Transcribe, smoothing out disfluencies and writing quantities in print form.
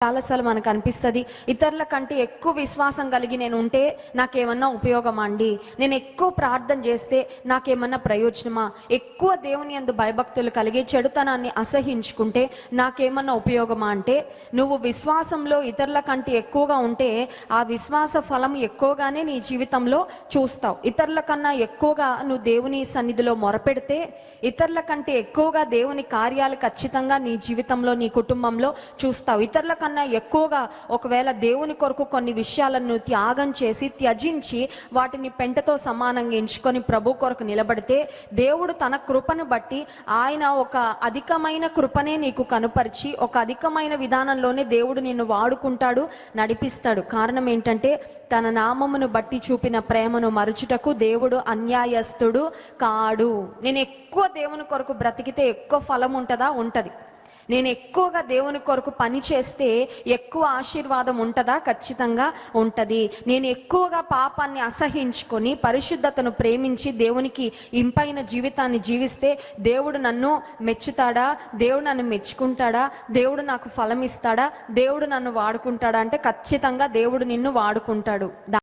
చాలాసార్లు మనకు అనిపిస్తుంది, ఇతరుల కంటే ఎక్కువ విశ్వాసం కలిగి నేను ఉంటే నాకేమన్నా ఉపయోగమా అండి, నేను ఎక్కువ ప్రార్థన చేస్తే నాకేమన్నా ప్రయోజనమా, ఎక్కువ దేవుని యందు భయభక్తులు కలిగి చెడుతనాన్ని అసహించుకుంటే నాకేమన్నా ఉపయోగమా అంటే, నువ్వు విశ్వాసంలో ఇతరుల కంటే ఎక్కువగా ఉంటే ఆ విశ్వాస ఫలం ఎక్కువగానే నీ జీవితంలో చూస్తావు. ఇతరుల కన్నా ఎక్కువగా నువ్వు దేవుని సన్నిధిలో మొరపెడితే, ఇతరుల కంటే ఎక్కువగా దేవుని కార్యాలు ఖచ్చితంగా నీ జీవితంలో నీ కుటుంబంలో చూస్తావు. ఇతరుల కన్నా ఎక్కువగా ఒకవేళ దేవుని కొరకు కొన్ని విషయాలను త్యాగం చేసి త్యజించి వాటిని పెంటతో సమానంగా ఎంచుకొని ప్రభు కొరకు నిలబడితే, దేవుడు తన కృపను బట్టి ఆయన ఒక అధికమైన కృపనే నీకు కనుపరిచి ఒక అధికమైన విధానంలోనే దేవుడు నిన్ను వాడుకుంటాడు, నడిపిస్తాడు. కారణం ఏంటంటే, తన నామమును బట్టి చూపిన ప్రేమను మరుచుటకు దేవుడు అన్యాయస్తుడు కాడు. నేను ఎక్కువ దేవుని కొరకు బ్రతికితే ఎక్కువ ఫలం ఉంటుందా? ఉంటది. నేను ఎక్కువగా దేవుని కొరకు పని చేస్తే ఎక్కువ ఆశీర్వాదం ఉంటుందా? ఖచ్చితంగా ఉంటుంది. నేను ఎక్కువగా పాపాన్ని అసహించుకొని పరిశుద్ధతను ప్రేమించి దేవునికి ఇంపైన జీవితాన్ని జీవిస్తే దేవుడు నన్ను మెచ్చుతాడా? దేవుడు నన్ను మెచ్చుకుంటాడా? దేవుడు నాకు ఫలం ఇస్తాడా? దేవుడు నన్ను వాడుకుంటాడా? అంటే ఖచ్చితంగా దేవుడు నిన్ను వాడుకుంటాడు.